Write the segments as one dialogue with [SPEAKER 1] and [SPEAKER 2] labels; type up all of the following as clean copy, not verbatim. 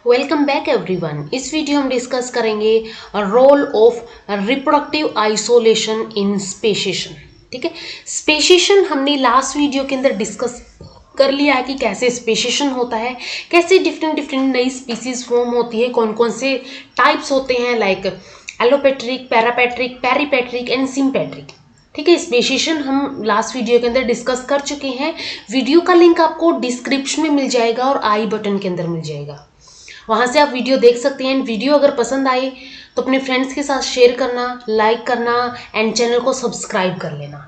[SPEAKER 1] Welcome back everyone. इस video हम discuss करेंगे role of reproductive isolation in speciation. ठीक है, स्पेसिएशन हमने लास्ट वीडियो के अंदर डिस्कस कर लिया है कि कैसे स्पेसिएशन होता है, कैसे डिफरेंट नई स्पीसीज फॉर्म होती है, कौन कौन से टाइप्स होते हैं लाइक एलोपेट्रिक, पैरापेट्रिक, पेरीपेट्रिक एंड सिम्पेट्रिक। ठीक है, स्पेसिएशन हम लास्ट वीडियो के अंदर डिस्कस कर चुके हैं। वीडियो का लिंक आपको डिस्क्रिप्शन में मिल जाएगा और आई बटन के अंदर मिल जाएगा, वहाँ से आप वीडियो देख सकते हैं। वीडियो अगर पसंद आए तो अपने फ्रेंड्स के साथ शेयर करना, लाइक करना एंड चैनल को सब्सक्राइब कर लेना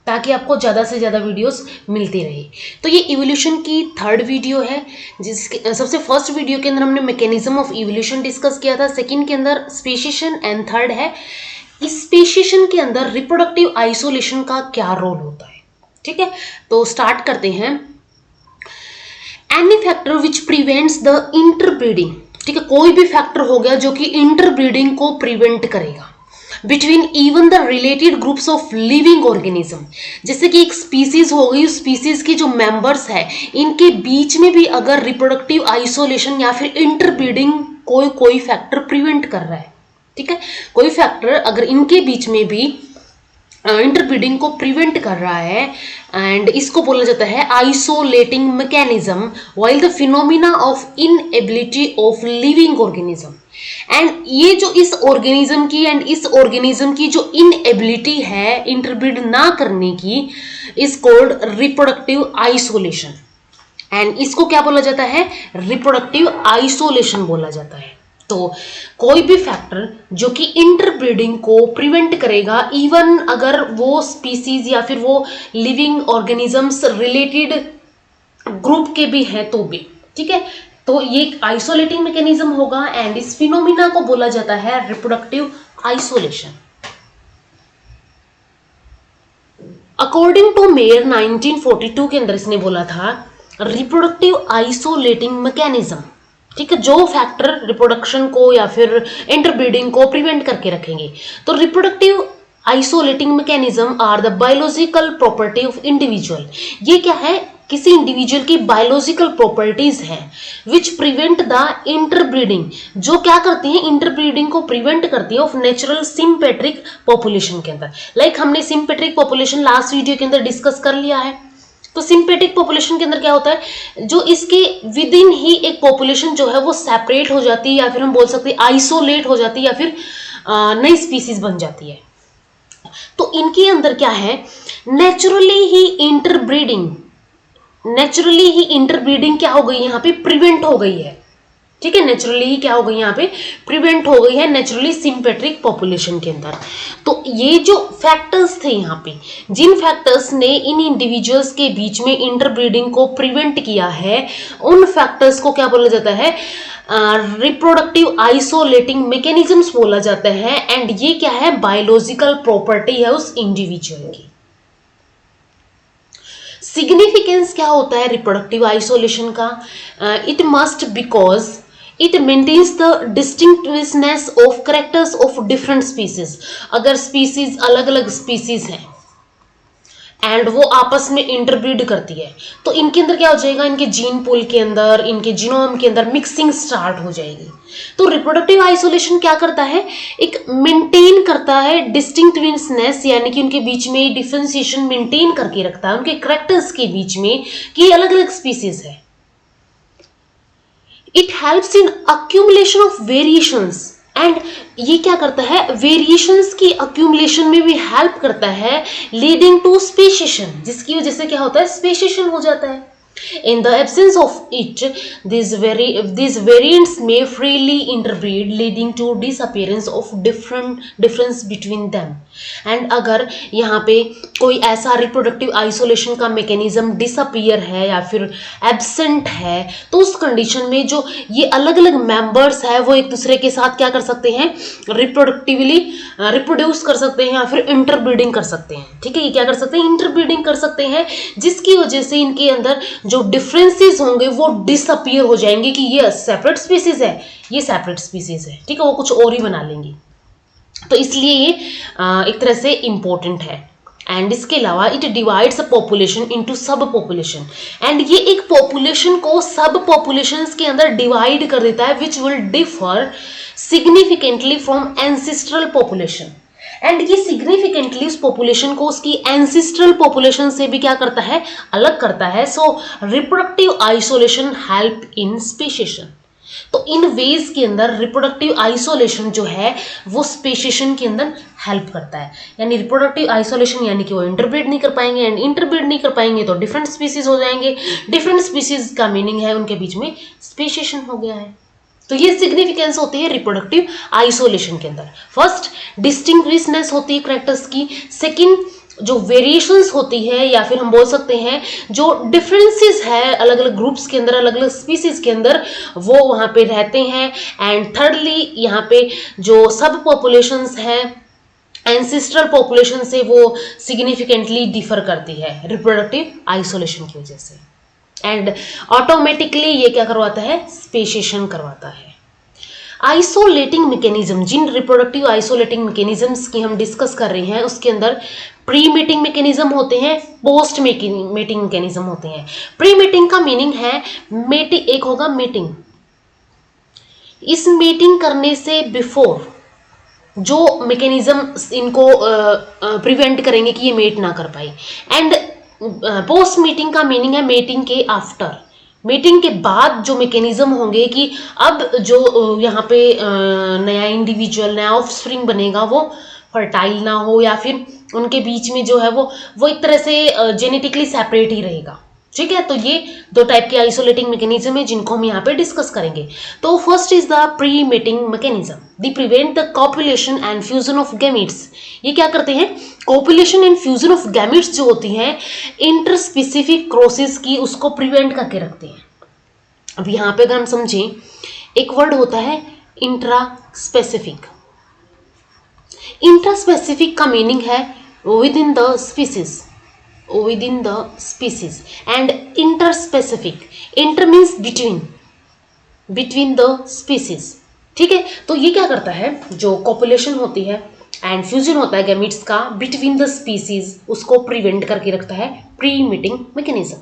[SPEAKER 1] ताकि आपको ज़्यादा से ज़्यादा वीडियोस मिलती रहे। तो ये इवोल्यूशन की थर्ड वीडियो है, जिसके सबसे फर्स्ट वीडियो के अंदर हमने मैकेनिज्म ऑफ इवोल्यूशन डिस्कस किया था, सेकंड के अंदर स्पेसिएशन एंड थर्ड है इस स्पेसिएशन के अंदर रिप्रोडक्टिव आइसोलेशन का क्या रोल होता है। ठीक है, तो स्टार्ट करते हैं। Any factor which prevents the interbreeding, ठीक है, कोई भी फैक्टर हो गया जो कि इंटरब्रीडिंग को प्रिवेंट करेगा between even the related groups of living organism. जैसे कि एक स्पीसीज हो गई, उस स्पीसीज के जो मेंबर्स है इनके बीच में भी अगर रिप्रोडक्टिव आइसोलेशन या फिर इंटरब्रीडिंग कोई फैक्टर प्रिवेंट कर रहा है, ठीक है, कोई फैक्टर अगर इनके बीच में भी इंटरब्रीडिंग को प्रिवेंट कर रहा है एंड इसको बोला जाता है isolating mechanism while the phenomena of inability of living organism. And ये जो इस ऑर्गेनिज्म की जो इनएबिलिटी है इंटरब्रीड ना करने की is called reproductive isolation. And इसको क्या बोला जाता है? रिप्रोडक्टिव आइसोलेशन बोला जाता है। तो कोई भी फैक्टर जो कि इंटरब्रीडिंग को प्रिवेंट करेगा, इवन अगर वो स्पीसीज या फिर वो लिविंग ऑर्गेनिजम्स रिलेटेड ग्रुप के भी हैं तो भी, ठीक है, तो ये एक आइसोलेटिंग मैकेनिज्म होगा एंड इस फिनोमिना को बोला जाता है reproductive isolation. According to Mayr 1942 के अंदर इसने बोला था रिप्रोडक्टिव आइसोलेटिंग मैकेनिज्म, ठीक है, जो फैक्टर रिप्रोडक्शन को या फिर इंटरब्रीडिंग को प्रिवेंट करके रखेंगे। तो reproductive isolating mechanism are the biological property of individual. ये क्या है? किसी इंडिविजुअल की बायोलॉजिकल प्रॉपर्टीज हैं विच प्रिवेंट द इंटरब्रीडिंग, जो क्या करती हैं? इंटरब्रीडिंग को प्रिवेंट करती है ऑफ नेचुरल सिम्पेट्रिक पॉपुलेशन के अंदर। लाइक हमने सिम्पेट्रिक पॉपुलेशन लास्ट वीडियो के अंदर डिस्कस कर लिया है। तो सिंपेटिक पॉपुलेशन के अंदर क्या होता है? जो इसके विद इन ही एक पॉपुलेशन जो है वो सेपरेट हो जाती है या फिर हम बोल सकते हैं आइसोलेट हो जाती है या फिर नई स्पीसीज बन जाती है। तो इनके अंदर क्या है? नेचुरली ही इंटरब्रीडिंग क्या हो गई? यहाँ पे प्रिवेंट हो गई है। ठीक है, नेचुरली ही क्या हो गई? यहाँ पे प्रिवेंट हो गई है नेचुरली सिंपेट्रिक पॉपुलेशन के अंदर। तो ये जो फैक्टर्स थे यहाँ पे, जिन फैक्टर्स ने इन इंडिविजुअल्स के बीच में इंटरब्रीडिंग को प्रिवेंट किया है, उन फैक्टर्स को क्या बोला जाता है? रिप्रोडक्टिव आइसोलेटिंग मैकेनिज्म्स बोला जाता है। एंड ये क्या है? बायोलॉजिकल प्रॉपर्टी है उस इंडिविजुअल की। सिग्निफिकेंस क्या होता है रिप्रोडक्टिव आइसोलेशन का? It must because it maintains the distinctiveness of characters of different species। अगर species अलग अलग species हैं एंड वो आपस में इंटरब्रीड करती है तो इनके अंदर क्या हो जाएगा? इनके जीन पूल के अंदर, इनके जीनोम के अंदर मिक्सिंग स्टार्ट हो जाएगी। तो रिप्रोडक्टिव आइसोलेशन क्या करता है? एक मेंटेन करता है डिस्टिंक्टिवनेस, यानी कि उनके बीच में डिफरेंशिएशन मेंटेन करके रखता है उनके करेक्टर्स के बीच में कि ये अलग अलग स्पीसीज है। It helps in accumulation of variations, and ये क्या करता है? वेरिएशंस की अक्यूमुलेशन में भी हेल्प करता है, लीडिंग टू स्पेसिएशन, जिसकी वजह से क्या होता है? स्पेसिएशन हो जाता है। In the absence of it, these variants may freely interbreed, leading to disappearance of difference between them। And अगर यहाँ पे कोई ऐसा रिप्रोडक्टिव आइसोलेशन का मैकेनिज्म डिसअपियर है या फिर एब्सेंट है तो उस कंडीशन में जो ये अलग अलग मेंबर्स है वो एक दूसरे के साथ क्या कर सकते हैं? रिप्रोडक्टिवली रिप्रोड्यूस कर सकते हैं या फिर इंटरब्रीडिंग कर सकते हैं। ठीक है, ये क्या कर सकते हैं? इंटरब्रीडिंग कर सकते हैं, जिसकी वजह से इनके अंदर जो डिफरेंसेस होंगे वो डिसअपियर हो जाएंगे कि ये सेपरेट स्पीसीज है, ये सेपरेट स्पीसीज है। ठीक है, वो कुछ और ही बना लेंगी। तो इसलिए ये एक तरह से इंपॉर्टेंट है एंड इसके अलावा it divides a population into सब पॉपुलेशन, एंड ये एक पॉपुलेशन को सब पॉपुलेशंस के अंदर डिवाइड कर देता है which will differ significantly from ancestral population, and ये सिग्निफिकेंटली उस पॉपुलेशन को उसकी एंसिस्ट्रल पॉपुलेशन से भी क्या करता है, अलग करता है. So reproductive isolation help in speciation. तो इन वेज के अंदर रिप्रोडक्टिव आइसोलेशन जो है वो स्पेशिएशन के अंदर हेल्प करता है. यानी रिप्रोडक्टिव आइसोलेशन यानी कि वो इंटरब्रीड नहीं कर पाएंगे, एंड इंटरब्रीड नहीं कर पाएंगे तो डिफरेंट स्पीसीज हो जाएंगे. डिफरेंट स्पीसीज का मीनिंग है उनके बीच में स्पेशिएशन हो गया है. तो ये सिग्निफिकेंस होती है रिप्रोडक्टिव आइसोलेशन के अंदर. फर्स्ट डिस्टिंग्विशनेस होती है करेक्टर्स की. सेकंड जो वेरिएशंस होती है या फिर हम बोल सकते हैं जो डिफरेंसेस है अलग अलग ग्रुप्स के अंदर, अलग अलग स्पीसीज के अंदर, वो वहाँ पे रहते हैं. एंड थर्डली यहाँ पे जो सब पॉपुलेशंस है एंसिस्ट्रल पॉपुलेशन से वो सिग्निफिकेंटली डिफर करती है रिप्रोडक्टिव आइसोलेशन की वजह से. एंड ऑटोमेटिकली ये क्या करवाता है, स्पेशिएशन करवाता है. आइसोलेटिंग मैकेनिज्म, जिन रिप्रोडक्टिव आइसोलेटिंग मैकेनिज्म्स की हम डिस्कस कर रहे हैं उसके अंदर प्री मेटिंग मैकेनिज्म होते हैं, पोस्ट मेटिंग मैकेनिज्म होते हैं. प्री मेटिंग का मीनिंग है मेटिंग, एक होगा मेटिंग, इस मेटिंग करने से बिफोर जो मैकेनिज्म इनको प्रिवेंट करेंगे कि ये मेट ना कर पाए. एंड पोस्ट मीटिंग का मीनिंग है मेटिंग के आफ्टर, मीटिंग के बाद जो मैकेनिज्म होंगे कि अब जो यहाँ पे नया इंडिविजुअल, नया ऑफस्प्रिंग बनेगा वो फर्टाइल ना हो या फिर उनके बीच में जो है वो एक तरह से जेनेटिकली सेपरेट ही रहेगा. ठीक है, तो ये दो टाइप के आइसोलेटिंग मैकेनिज्म है जिनको हम यहाँ पे डिस्कस करेंगे. तो first is the pre mating mechanism. They prevent the copulation and fusion of gametes. ये क्या करते हैं, copulation and fusion of gametes जो होती हैं इंटरस्पेसिफिक क्रॉसेस की उसको प्रिवेंट करके रखते हैं. अब यहाँ पे अगर हम समझें, एक वर्ड होता है इंट्रास्पेसिफिक. इंट्रास्पेसिफिक का मीनिंग है with in the species, within the species, and interspecific, inter means between the species. ठीक है, तो ये क्या करता है, जो कॉपुलेशन होती है एंड फ्यूजन होता है गैमीट्स का बिटवीन द स्पीसीज, उसको प्रिवेंट करके रखता है प्री मेटिंग मैकेनिज्म.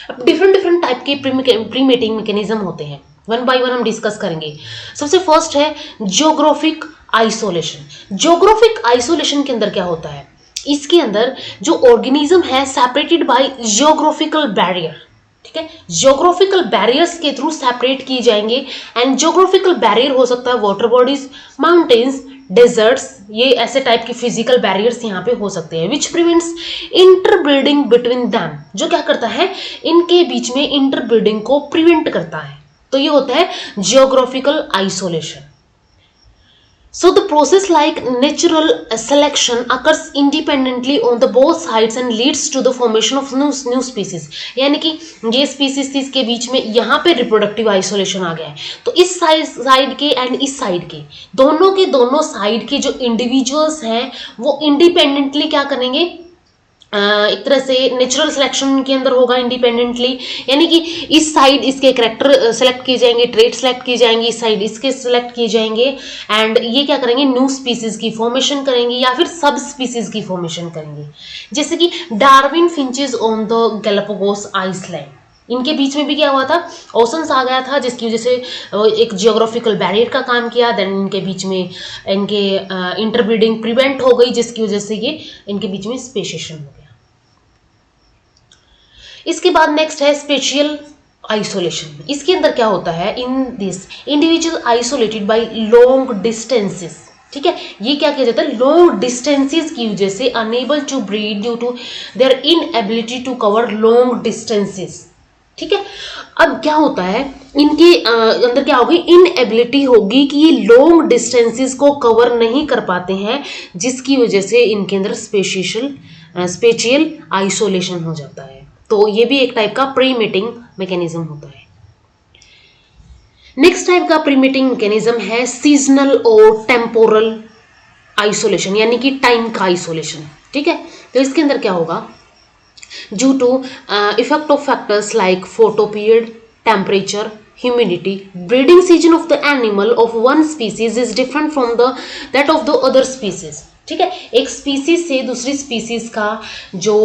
[SPEAKER 1] अब डिफरेंट टाइप के प्री मेटिंग मैकेनिज्म होते हैं, वन बाय वन हम डिस्कस करेंगे. सबसे फर्स्ट है जियोग्राफिक आइसोलेशन. जियोग्राफिक आइसोलेशन के अंदर क्या होता है, इसके अंदर जो ऑर्गेनिज्म है सेपरेटेड बाय जियोग्राफिकल बैरियर. ठीक है, जियोग्राफिकल बैरियर्स के थ्रू सेपरेट किए जाएंगे. एंड जियोग्राफिकल बैरियर हो सकता है वाटर बॉडीज, माउंटेन्स, डेजर्ट्स, ये ऐसे टाइप के फिजिकल बैरियर्स यहाँ पे हो सकते हैं. Which prevents interbreeding between them, जो क्या करता है इनके बीच में इंटरब्रीडिंग को प्रिवेंट करता है. तो ये होता है geographical isolation. So the process like natural selection occurs independently on the both sides and leads to the formation of new species. यानी कि ये स्पीसीज थी, इसके बीच में यहाँ पे रिप्रोडक्टिव आइसोलेशन आ गया है. तो इस साइड के एंड इस साइड के दोनों साइड के जो इंडिविजुअल्स हैं वो इंडिपेंडेंटली क्या करेंगे, एक तरह से नेचुरल सिलेक्शन के अंदर होगा इंडिपेंडेंटली. यानी कि इस साइड इसके कैरेक्टर सेलेक्ट किए जाएंगे, ट्रेट सेलेक्ट किए जाएंगे, इस साइड इसके सेलेक्ट किए जाएंगे. एंड ये क्या करेंगे, न्यू स्पीसीज की फॉर्मेशन करेंगे या फिर सब स्पीसीज की फॉर्मेशन करेंगे. जैसे कि Darwin finches on the Galapagos island, इनके बीच में भी क्या हुआ था, ओशंस आ गया था जिसकी वजह से एक जियोग्राफिकल बैरियर का काम किया. देन इनके बीच में इनके इंटरब्रीडिंग प्रिवेंट हो गई जिसकी वजह से ये इनके बीच में स्पेशिएशन हो गया. इसके बाद नेक्स्ट है स्पेशियल आइसोलेशन. इसके अंदर क्या होता है, in this individual isolated by long distances. ठीक है, ये क्या किया जाता है, लॉन्ग डिस्टेंसेस की वजह से unable to breed due to their inability to cover long distances. ठीक है, अब क्या होता है, इनके अंदर क्या होगी, इनएबिलिटी होगी कि ये लॉन्ग डिस्टेंसेस को कवर नहीं कर पाते हैं जिसकी वजह से इनके अंदर स्पेशियल आइसोलेशन हो जाता है. तो ये भी एक टाइप का प्री मेटिंग मैकेनिज्म होता है. नेक्स्ट टाइप का प्री मेटिंग मैकेनिज्म है सीजनल और टेम्पोरल आइसोलेशन, यानी कि टाइम का आइसोलेशन. ठीक है, तो इसके अंदर क्या होगा, due to effect of factors like photoperiod, temperature, humidity, breeding season of the animal of one species is different from that of the other species. ठीक है। एक स्पीसीज से दूसरी स्पीसीज का जो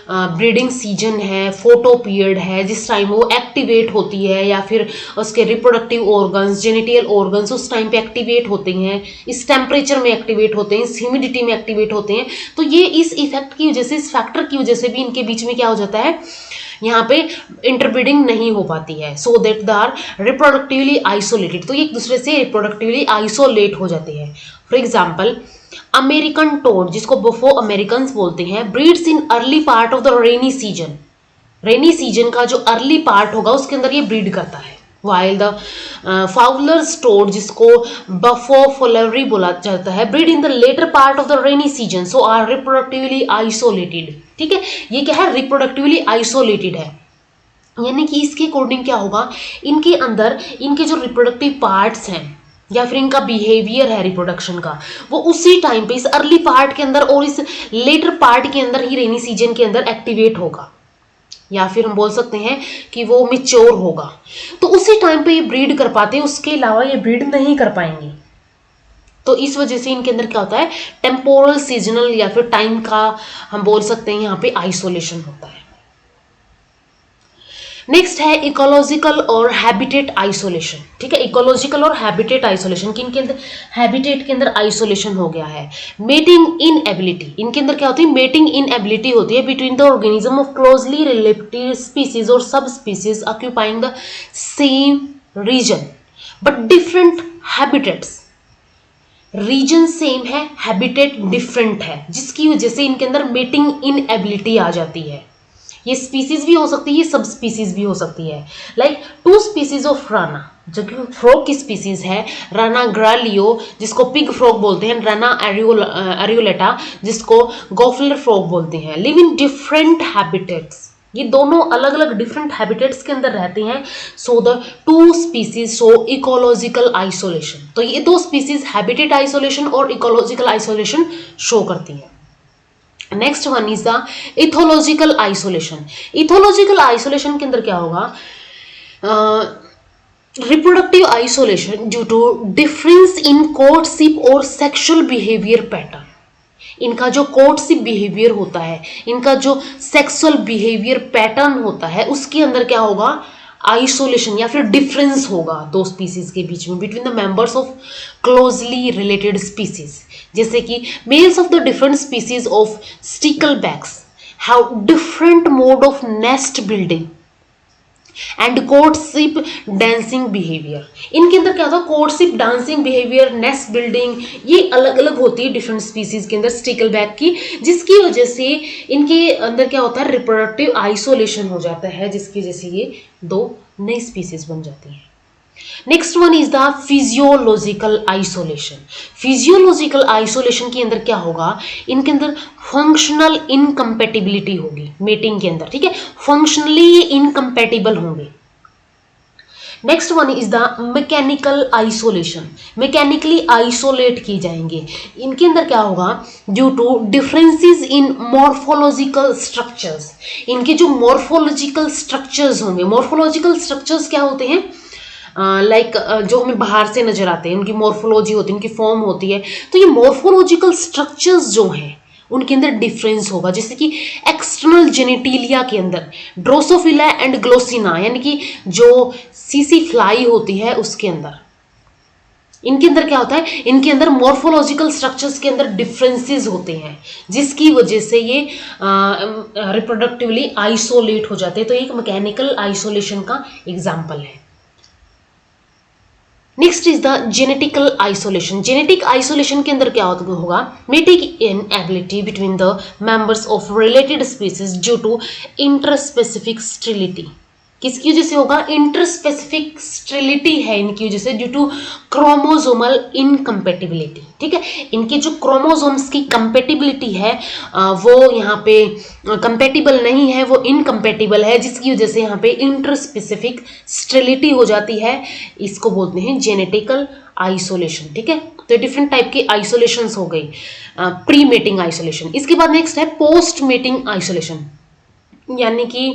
[SPEAKER 1] ब्रीडिंग सीजन है, फोटो पीरियड है, जिस टाइम वो एक्टिवेट होती है, या फिर उसके रिप्रोडक्टिव ऑर्गन्स, जेनिटल ऑर्गन्स उस टाइम पे एक्टिवेट होते हैं, इस टेम्परेचर में एक्टिवेट होते हैं, इस ह्यूमिडिटी में एक्टिवेट होते हैं, तो ये इस इफेक्ट की वजह से, इस फैक्टर की वजह से भी इनके बीच में क्या हो जाता है, यहाँ पे इंटरब्रीडिंग नहीं हो पाती है, so that they are reproductively isolated, तो ये एक दूसरे से रिप्रोडक्टिवली आइसोलेट हो जाते हैं। फॉर एग्जाम्पल अमेरिकन टोड, जिसको बफो अमेरिकन बोलते हैं, breeds in early part of the rainy season, rainy season का जो अर्ली पार्ट होगा उसके अंदर ये ब्रीड करता है। वाइल द फाउलर्स टोड, जिसको बफो फोलेवरी बोला जाता है, breed in the later part of the rainy season, so are reproductively isolated. ठीक है, ये क्या है, रिप्रोडक्टिवली आइसोलेटेड है, यानी कि इसके अकॉर्डिंग क्या होगा, इनके अंदर इनके जो रिप्रोडक्टिव पार्ट्स हैं या फिर इनका बिहेवियर है रिप्रोडक्शन का, वो उसी टाइम पे, इस अर्ली पार्ट के अंदर और इस लेटर पार्ट के अंदर ही, रेनी सीजन के अंदर एक्टिवेट होगा, या फिर हम बोल सकते हैं कि वो मिच्योर होगा, तो उसी टाइम पे ये ब्रीड कर पाते हैं, उसके अलावा ये ब्रीड नहीं कर पाएंगे। तो इस वजह से इनके अंदर क्या होता है, टेम्पोरल, सीजनल या फिर टाइम का हम बोल सकते हैं यहाँ पे आइसोलेशन होता है। नेक्स्ट है इकोलॉजिकल और हैबिटेट आइसोलेशन। ठीक है, इकोलॉजिकल और हैबिटेट आइसोलेशन, कि इनके अंदर हैबिटेट के अंदर आइसोलेशन हो गया है। मेटिंग इन एबिलिटी, इनके अंदर क्या होती है, मेटिंग इन एबिलिटी होती है between the organism of closely related species और subspecies occupying the same region but different habitats. Region same है, हैबिटेट डिफरेंट है, जिसकी वजह से इनके अंदर मेटिंग इन एबिलिटी आ जाती है। ये स्पीसीज भी हो सकती है, ये सब स्पीसीज भी हो सकती है। Like two species of Rana, जो कि फ्रॉग की स्पीसीज है, राना ग्रालियो जिसको पिग फ्रॉग बोलते हैं, राना एरियोलेटा जिसको गोफलर फ्रॉग बोलते हैं, लिव इन डिफरेंट हैबिटेट्स। ये दोनों अलग अलग डिफरेंट हैबिटेट्स के अंदर रहते हैं, so the two species show ecological isolation. तो ये दो स्पीसीज हैबिटेट आइसोलेशन और इकोलॉजिकल आइसोलेशन शो करती हैं। Next one is the ethological isolation. Ethological isolation के अंदर क्या होगा, reproductive isolation due to difference in courtship और सेक्सुअल बिहेवियर पैटर्न। इनका जो कोर्टशिप बिहेवियर होता है, इनका जो सेक्सुअल बिहेवियर पैटर्न होता है, उसके अंदर क्या होगा, आइसोलेशन या फिर डिफरेंस होगा दो स्पीसीज के बीच में, between the members of closely related species. जैसे कि males of the different species of sticklebacks have different mode of nest building and courtship dancing behaviour. इनके अंदर क्या होता है, courtship, dancing behaviour, nest building, ये अलग अलग होती है डिफरेंट स्पीसीज के अंदर स्टिकलबैक की, जिसकी वजह से इनके अंदर क्या होता है, रिप्रोडक्टिव आइसोलेशन हो जाता है, जिसकी वजह से ये दो नई स्पीसीज बन जाती हैं। Next one is the physiological isolation. Physiological isolation के अंदर क्या होगा, इनके अंदर फंक्शनल इनकम्पेटिबिलिटी होगी मेटिंग के अंदर। ठीक है, फंक्शनली ये इनकम्पेटिबल होंगे। Next one is the mechanical isolation. Mechanically isolate किए जाएंगे। इनके अंदर क्या होगा, due to differences in morphological structures. इनके जो मॉर्फोलॉजिकल स्ट्रक्चर्स होंगे, मॉर्फोलॉजिकल स्ट्रक्चर्स क्या होते हैं, लाइक जो हमें बाहर से नजर आते हैं, उनकी मॉर्फोलॉजी होती है, उनकी फॉर्म होती है, तो ये मॉर्फोलॉजिकल स्ट्रक्चर्स जो हैं उनके अंदर डिफरेंस होगा। जैसे कि एक्सटर्नल जेनिटिलिया के अंदर ड्रोसोफिला एंड ग्लोसिना, यानी कि जो सीसी फ्लाई होती है उसके अंदर, इनके अंदर क्या होता है, इनके अंदर मॉर्फोलॉजिकल स्ट्रक्चर्स के अंदर डिफरेंसेस होते हैं, जिसकी वजह से ये रिप्रोडक्टिवली आइसोलेट हो जाते हैं। तो एक मैकेनिकल आइसोलेशन का एग्जाम्पल है। Next is the genetical isolation. Genetic isolation के अंदर क्या होगा, mating inability between the members of related species due to interspecific sterility. किसकी वजह से होगा, इंटरस्पेसिफिक स्टेरिलिटी है इनकी वजह से, ड्यू टू क्रोमोसोमल इनकम्पेटिबिलिटी। ठीक है, इनके जो क्रोमोसोम्स की कंपेटिबिलिटी है वो यहाँ पे कंपेटिबल नहीं है, वो इनकम्पेटिबल है, जिसकी वजह से यहाँ पे इंटरस्पेसिफिक स्टेरिलिटी हो जाती है। इसको बोलते हैं जेनेटिकल आइसोलेशन। ठीक है, तो डिफरेंट टाइप की आइसोलेशंस हो गई, प्री मेटिंग आइसोलेशन। इसके बाद नेक्स्ट है पोस्ट मेटिंग आइसोलेशन, यानी कि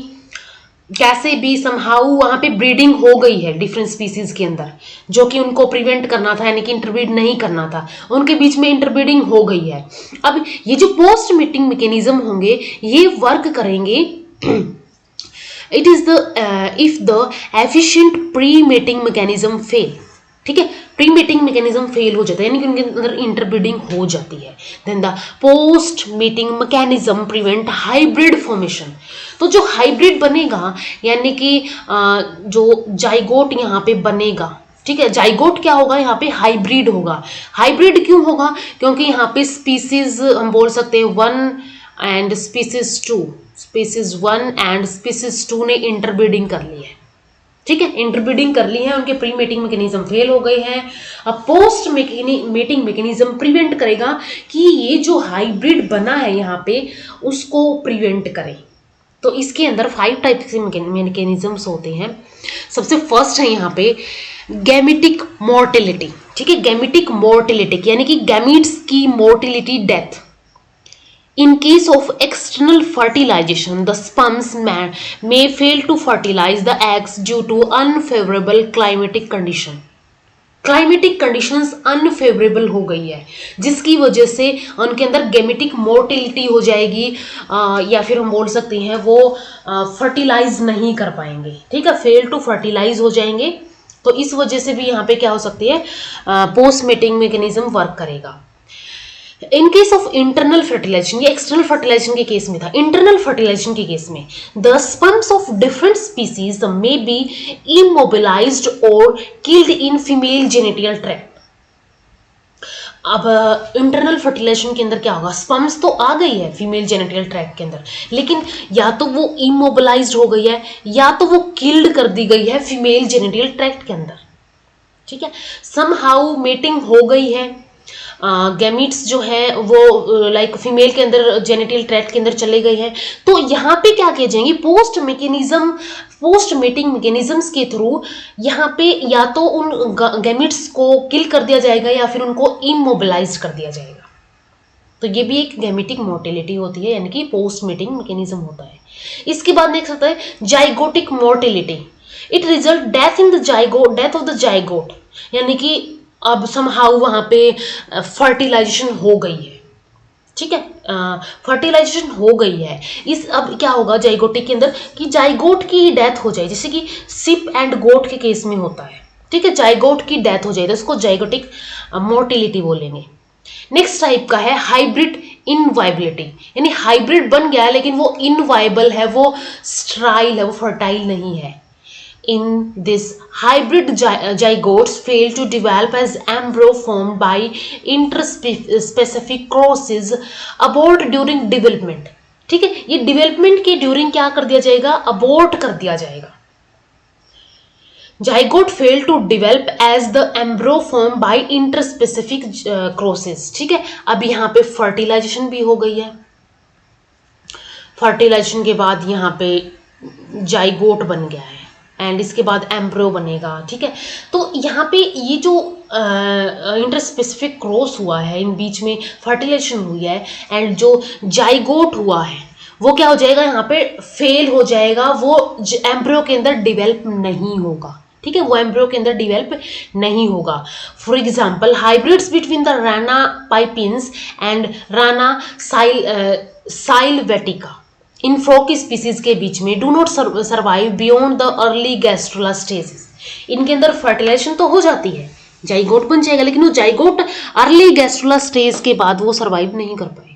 [SPEAKER 1] कैसे भी समहाउ वहां पे ब्रीडिंग हो गई है डिफरेंट स्पीसीज के अंदर, जो कि उनको प्रिवेंट करना था, यानी कि इंटरब्रीड नहीं करना था, उनके बीच में इंटरब्रीडिंग हो गई है। अब ये जो पोस्ट मीटिंग मैकेनिज्म होंगे ये वर्क करेंगे it is the if the efficient pre mating mechanism fail. ठीक है, प्री मेटिंग मैकेनिज्म फेल हो जाता है, यानी कि उनके अंदर इंटरब्रीडिंग हो जाती है, then the post mating mechanism prevent hybrid formation. तो जो हाइब्रिड बनेगा, यानी कि जो जाइगोट यहाँ पे बनेगा, ठीक है, जाइगोट क्या होगा, यहाँ पे हाइब्रिड होगा। हाइब्रिड क्यों होगा, क्योंकि यहाँ पे स्पीसीज हम बोल सकते हैं 1 and species 2, species 1 and species 2 ने इंटरब्रीडिंग कर ली है। ठीक है, इंटरब्रीडिंग कर ली है, उनके प्री मेटिंग मैकेनिज्म फेल हो गए हैं। अब पोस्ट मेटिंग मैकेनिज्म प्रिवेंट करेगा कि ये जो हाइब्रिड बना है यहाँ पे उसको प्रिवेंट करे। तो इसके अंदर 5 टाइप के मैकेनिज्म्स होते हैं। सबसे फर्स्ट है यहाँ पे गैमेटिक मोर्टिलिटी। ठीक है, गैमेटिक मोर्टिलिटी यानी कि गैमीट्स की mortality, death. In case of external fertilization, the sperms may fail to fertilize the eggs due to unfavorable climatic condition. Climatic conditions unfavourable हो गई है, जिसकी वजह से उनके अंदर गेमेटिक मोर्टिलिटी हो जाएगी, या फिर हम बोल सकते हैं वो फर्टिलाइज नहीं कर पाएंगे। ठीक है, फेल टू फर्टिलाइज हो जाएंगे। तो इस वजह से भी यहाँ पे क्या हो सकती है, पोस्ट मेटिंग मैकेनिज्म वर्क करेगा। In case of internal fertilisation, ये एक्सटर्नल फर्टिलाइजेशन के केस में था। इंटरनल फर्टिलाइजेशन के केस में the sperms of different species may be immobilised और killed in female genital tract. अब इंटरनल फर्टिलाइजेशन के अंदर क्या होगा, स्पर्म्स तो आ गई है फीमेल जेनिटल ट्रैक्ट के अंदर, लेकिन या तो वो इमोबिलाइज्ड हो गई है या तो वो किल्ड कर दी गई है फीमेल जेनिटल ट्रैक्ट के अंदर। ठीक है, समहाउ मेटिंग हो गई है, गैमीट्स जो है वो लाइक फीमेल के अंदर जेनिटल ट्रैक्ट के अंदर चले गए हैं। तो यहाँ पे क्या किया जाएंगे, पोस्ट मेटिंग मैकेनिज्म्स के थ्रू यहाँ पे या तो उन गैमीट्स को किल कर दिया जाएगा या फिर उनको इमोबिलाइज कर दिया जाएगा। तो ये भी एक गैमेटिक मोर्टिलिटी होती है, यानी कि पोस्ट मेटिंग मैकेनिज्म होता है। इसके बाद देख सकते हैं zygotic mortality. It result death in the zygote, death of the zygote, यानी कि अब समहाउ वहां पे फर्टिलाइजेशन हो गई है। ठीक है, फर्टिलाइजेशन हो गई है। इस अब क्या होगा जाइगोटिक के अंदर कि जाइगोट की डेथ हो जाए, जैसे कि सिप एंड गोट के केस में होता है। ठीक है, जाइगोट की डेथ हो जाए तो उसको जाइगोटिक मोर्टिलिटी बोलेंगे। नेक्स्ट टाइप का है हाइब्रिड इनवाइबिलिटी, यानी हाइब्रिड बन गया है लेकिन वो इनवाइबल है, वो स्ट्राइल है, वो फर्टाइल नहीं है। In this, hybrid zygotes fail to develop as embryo formed by interspecific crosses abort during development. ठीक है, ये डेवलपमेंट के ड्यूरिंग क्या कर दिया जाएगा, अबॉर्ट कर दिया जाएगा। Zygote fail to develop as the embryo form by interspecific crosses. ठीक है, अब यहाँ पे फर्टिलाइजेशन भी हो गई है, फर्टिलाइजेशन के बाद यहाँ पे जाइगोट बन गया है एंड इसके बाद एम्ब्रियो बनेगा। ठीक है, तो यहाँ पे ये जो इंटरस्पेसिफिक क्रॉस हुआ है, इन बीच में फर्टिलाइजेशन हुई है एंड जो जाइगोट हुआ है वो क्या हो जाएगा, यहाँ पे फेल हो जाएगा, वो एम्ब्रियो के अंदर डिवेल्प नहीं होगा। ठीक है, वो एम्ब्रियो के अंदर डिवेल्प नहीं होगा। For example hybrids between the Rana pipiens and Rana sylvatica in frog species के बीच में do not survive beyond the early gastrula stages. इनके अंदर फर्टिलाइजेशन तो हो जाती है, जाइगोट बन जाएगा, लेकिन वो जाइगोट अर्ली गैस्ट्रोला स्टेज के बाद वो सर्वाइव नहीं कर पाएगा।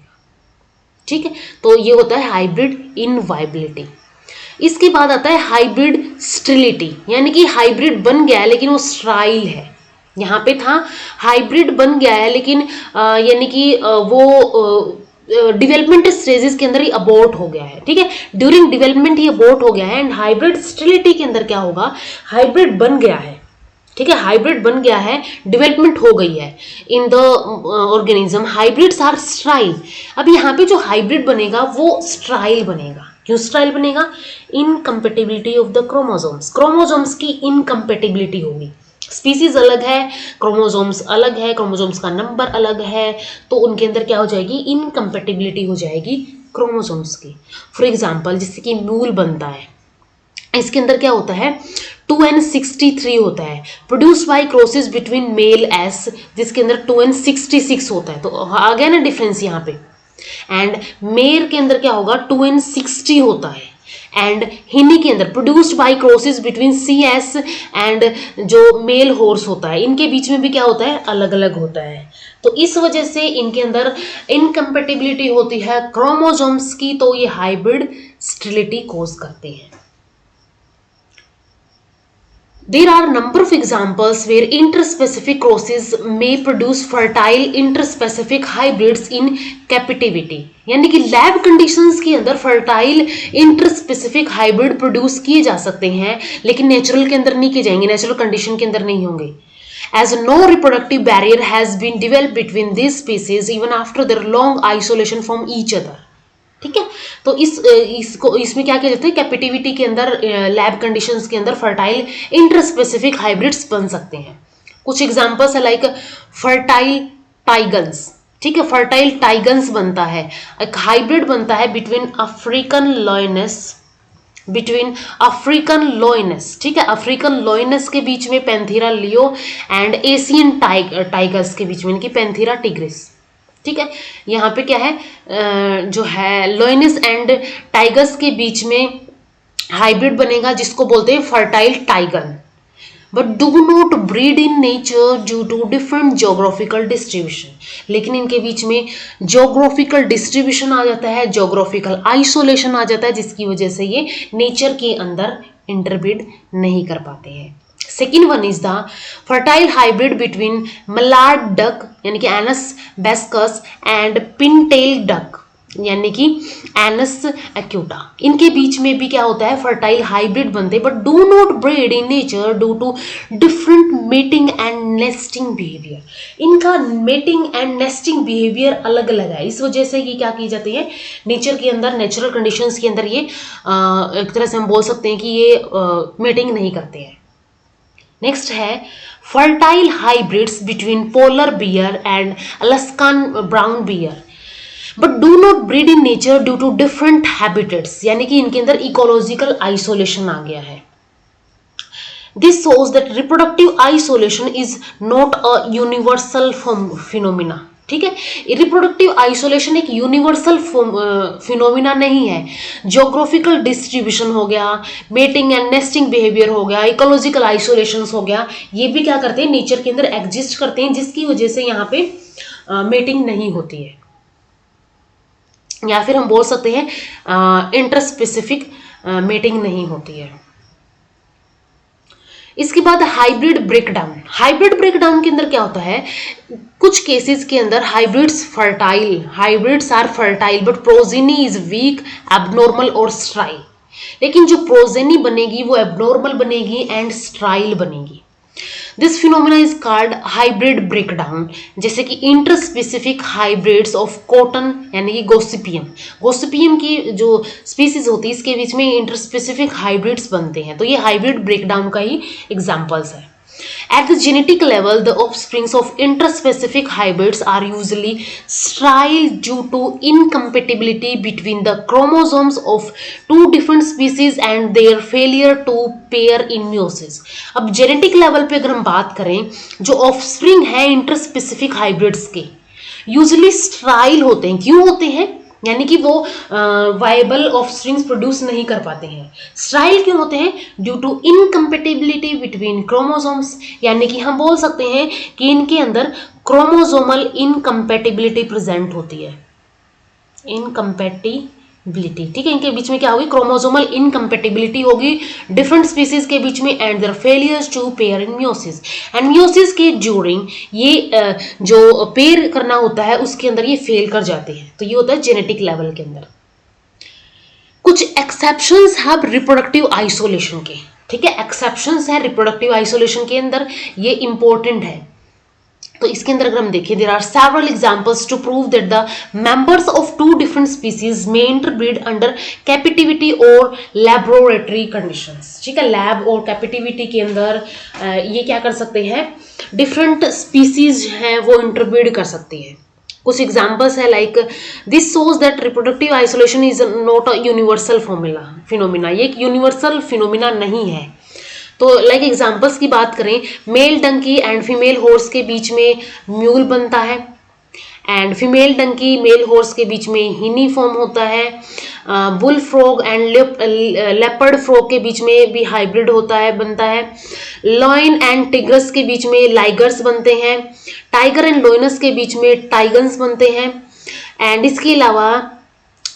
[SPEAKER 1] ठीक है, तो ये होता है हाइब्रिड इनवाइबिलिटी। इसके बाद आता है हाइब्रिड स्टेरिलिटी, यानी कि हाइब्रिड बन गया है लेकिन वो स्ट्राइल है। यहाँ पे था हाइब्रिड बन गया है लेकिन यानी कि वो डेवलपमेंट स्टेजेस के अंदर ही अबॉर्ट हो गया है। ठीक है, ड्यूरिंग डेवलपमेंट ही अबॉर्ट हो गया है। एंड हाइब्रिड स्टेरिलिटी के अंदर क्या होगा, हाइब्रिड बन गया है। ठीक है, हाइब्रिड बन गया है, डेवलपमेंट हो गई है in the organism, hybrids are sterile. अब यहाँ पे जो हाइब्रिड बनेगा वो स्ट्राइल बनेगा। क्यों स्ट्राइल बनेगा, incompatibility of the chromosomes, chromosomes की इनकम्पेटिबिलिटी होगी। स्पीसीज अलग है, क्रोमोसोम्स अलग है, क्रोमोसोम्स का नंबर अलग है, तो उनके अंदर क्या हो जाएगी, इनकम्पेटिबिलिटी हो जाएगी क्रोमोसोम्स की। फॉर एग्जाम्पल जैसे कि म्यूल बनता है, इसके अंदर क्या होता है 2n63 होता है, produced by crosses between mail S, जिसके अंदर 2n66 होता है। तो आ गया ना डिफरेंस यहाँ पे। एंड मेर के अंदर क्या होगा 2n60 होता है। एंड हिनी के अंदर produced by crosses between she ass and जो मेल हॉर्स होता है, इनके बीच में भी क्या होता है अलग अलग होता है। तो इस वजह से इनके अंदर इनकम्पेटिबिलिटी होती है क्रोमोसोम्स की, तो ये हाइब्रिड स्टेरिलिटी कॉज करते हैं। There are a number of examples where interspecific crosses may produce fertile interspecific hybrids in captivity, यानी कि लैब कंडीशंस के अंदर फर्टाइल इंटरस्पेसिफिक हाइब्रिड प्रोड्यूस किए जा सकते हैं, लेकिन नेचुरल के अंदर नहीं किए जाएंगे, नेचुरल कंडीशन के अंदर नहीं होंगे। As no reproductive barrier has been developed between these species even after their long isolation from each other, ठीक है। तो इसमें क्या किया जाता है कैपिटिविटी के अंदर लैब कंडीशंस के अंदर फर्टाइल इंटरस्पेसिफिक हाइब्रिड्स बन सकते हैं। कुछ एग्जांपल्स है लाइक फर्टाइल टाइगन्स, ठीक है, फर्टाइल टाइगन्स बनता है, एक हाइब्रिड बनता है बिटवीन अफ्रीकन लोइनस, ठीक है, अफ्रीकन लोइनस के बीच में Panthera leo and Asian tigers के बीच में इनकी पैंथेरा टिग्रिस, ठीक है। यहाँ पे क्या है जो है लोइनस एंड टाइगर्स के बीच में हाइब्रिड बनेगा जिसको बोलते हैं fertile tigon, but do not breed in nature due to different geographical distribution, लेकिन इनके बीच में ज्योग्राफिकल डिस्ट्रीब्यूशन आ जाता है, ज्योग्राफिकल आइसोलेशन आ जाता है, जिसकी वजह से ये नेचर के अंदर इंटरब्रीड नहीं कर पाते हैं। Second one is the fertile hybrid between Mallard duck यानी कि एनस बेस्कस एंड पिनटेल डक यानी कि एनस एक्यूटा, इनके बीच में भी क्या होता है फर्टाइल हाइब्रिड बनते, but do not breed in nature due to different mating and nesting behaviour. इनका मेटिंग एंड नेस्टिंग बिहेवियर अलग अलग है, इस वजह से ये क्या की जाती है नेचर के अंदर, नेचुरल कंडीशंस के अंदर ये एक तरह से हम बोल सकते हैं कि ये मेटिंग नहीं करते हैं। नेक्स्ट है fertile hybrids between polar bear and Alaskan brown bear, but do not breed in nature due to different habitats, यानी कि इनके अंदर इकोलॉजिकल आइसोलेशन आ गया है। This shows that reproductive isolation is not a universal phenomena, ठीक है। Reproductive isolation एक यूनिवर्सल फिनोमिना नहीं है, ज्योग्राफिकल डिस्ट्रीब्यूशन हो गया, मेटिंग एंड नेस्टिंग बिहेवियर हो गया, इकोलॉजिकल आइसोलेशन हो गया, ये भी क्या करते हैं नेचर के अंदर एग्जिस्ट करते हैं, जिसकी वजह से यहाँ पे मेटिंग नहीं होती है, या फिर हम बोल सकते हैं इंटरस्पेसिफिक मेटिंग नहीं होती है। इसके बाद हाइब्रिड ब्रेकडाउन, हाइब्रिड ब्रेकडाउन के अंदर क्या होता है कुछ केसेस के अंदर hybrids are fertile but progeny is weak, abnormal और स्ट्राइल, लेकिन जो प्रोजेनी बनेगी वो एबनॉर्मल बनेगी एंड स्ट्राइल बनेगी। This phenomena is called hybrid breakdown, जैसे कि इंटरस्पेसिफिक हाइब्रिड्स ऑफ कॉटन यानी कि गोसिपियम की जो स्पीसीज होती है इसके बीच में इंटरस्पेसिफिक हाइब्रिड्स बनते हैं, तो ये हाइब्रिड ब्रेकडाउन का ही एग्जांपल्स है। At the genetic level, the offsprings of interspecific hybrids are usually sterile due to incompatibility between the chromosomes of two different species and their failure to pair in meiosis. अब genetic level पे अगर हम बात करें, जो offspring है interspecific hybrids के usually स्ट्राइल होते हैं। क्यों होते हैं? यानी कि वो वायबल ऑफस्प्रिंग्स प्रोड्यूस नहीं कर पाते हैं। स्ट्राइल क्यों होते हैं? Due to incompatibility between chromosomes, यानी कि हम बोल सकते हैं कि इनके अंदर क्रोमोसोमल इनकम्पेटिबिलिटी प्रेजेंट होती है। इनकम्पेटिबिलिटी, ठीक है, इनके बीच में क्या होगी? क्रोमोसोमल इनकम्पेटिबिलिटी होगी डिफरेंट स्पीसीज के बीच में and their failures to pair in meiosis. And meiosis के ड्यूरिंग ये जो पेयर करना होता है उसके अंदर ये फेल कर जाते हैं। तो ये होता है जेनेटिक लेवल के अंदर। कुछ एक्सेप्शंस हैं रिप्रोडक्टिव आइसोलेशन के, ठीक है, एक्सेप्शंस है रिप्रोडक्टिव आइसोलेशन के अंदर, ये इंपॉर्टेंट है। तो इसके अंदर अगर हम देखें, there are several examples to prove that the members of two different species may interbreed under captivity और लैबोरेटरी कंडीशंस, ठीक है। लैब और कैपिटिविटी के अंदर ये क्या कर सकते हैं, डिफरेंट स्पीसीज हैं वो इंटरब्रीड कर सकती है। कुछ एग्जाम्पल्स है like this shows that reproductive isolation is not a universal phenomena, ये एक यूनिवर्सल फिनोमिना नहीं है। तो लाइक एग्जाम्पल्स की बात करें, male donkey and female horse के बीच में म्यूल बनता है, and female donkey male horse के बीच में हिनी फॉर्म होता है, bull frog and leopard frog के बीच में भी हाइब्रिड होता है, बनता है, लॉइन एंड टिग्रस के बीच में लाइगर्स बनते हैं, टाइगर एंड लोइनस के बीच में टाइगन्स बनते हैं। एंड इसके अलावा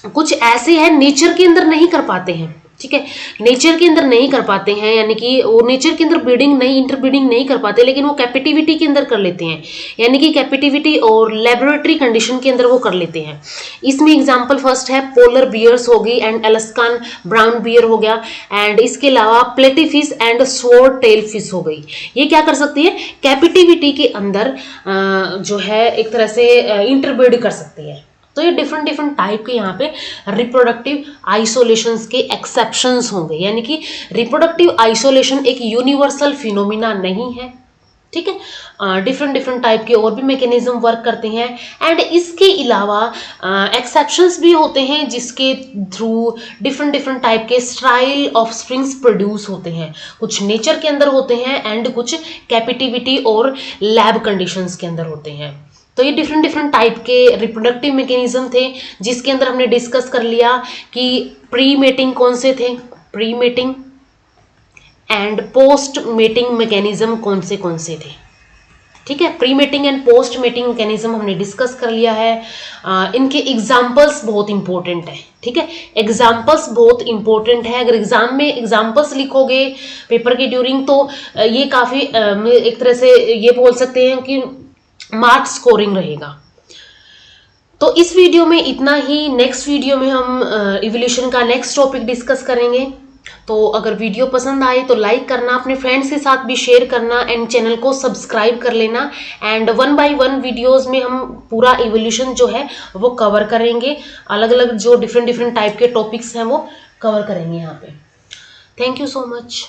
[SPEAKER 1] कुछ ऐसे हैं नेचर के अंदर नहीं कर पाते हैं, ठीक है, नेचर के अंदर नहीं कर पाते हैं, यानी कि वो नेचर के अंदर ब्रीडिंग नहीं, इंटरब्रीडिंग नहीं कर पाते, लेकिन वो कैपिटिविटी के अंदर कर लेते हैं, यानी कि कैपिटिविटी और लेबोरेटरी कंडीशन के अंदर वो कर लेते हैं। इसमें एग्जांपल फर्स्ट है पोलर बियर्स होगी एंड अलास्कन ब्राउन बियर हो गया, एंड इसके अलावा प्लेटीफिश एंड स्वॉर्ड टेल फिश हो गई। ये क्या कर सकती है, कैपिटिविटी के अंदर जो है एक तरह से इंटरब्रीड कर सकती है। तो ये डिफरेंट डिफरेंट टाइप के यहाँ पे रिप्रोडक्टिव आइसोलेशंस के एक्सेप्शंस होंगे, यानी कि रिप्रोडक्टिव आइसोलेशन एक यूनिवर्सल फिनोमिना नहीं है, ठीक है। डिफरेंट डिफरेंट टाइप के और भी मैकेनिज्म वर्क करते हैं, एंड इसके अलावा एक्सेप्शंस भी होते हैं जिसके थ्रू डिफरेंट डिफरेंट टाइप के स्टाइल ऑफ स्प्रिंग्स प्रोड्यूस होते हैं। कुछ नेचर के अंदर होते हैं एंड कुछ कैपिटिविटी और लैब कंडीशंस के अंदर होते हैं। तो ये डिफरेंट डिफरेंट टाइप के रिप्रोडक्टिव मैकेनिज्म थे, जिसके अंदर हमने डिस्कस कर लिया कि प्री मेटिंग कौन से थे, pre mating and post mating mechanism कौन से थे, ठीक है। Pre mating and post mating mechanism हमने डिस्कस कर लिया है। इनके एग्जाम्पल्स बहुत इंपॉर्टेंट है, ठीक है, एग्जाम्पल्स बहुत इंपॉर्टेंट है। अगर एग्जाम में एग्जाम्पल्स लिखोगे पेपर के ड्यूरिंग, तो ये काफ़ी एक तरह से ये बोल सकते हैं कि मार्क स्कोरिंग रहेगा। तो इस वीडियो में इतना ही। नेक्स्ट वीडियो में हम इवोल्यूशन का नेक्स्ट टॉपिक डिस्कस करेंगे। तो अगर वीडियो पसंद आए तो लाइक करना, अपने फ्रेंड्स के साथ भी शेयर करना, एंड चैनल को सब्सक्राइब कर लेना। एंड 1 by 1 वीडियोस में हम पूरा इवोल्यूशन जो है वो कवर करेंगे, अलग अलग जो डिफरेंट डिफरेंट टाइप के टॉपिक्स हैं वो कवर करेंगे यहाँ पे। Thank you so much.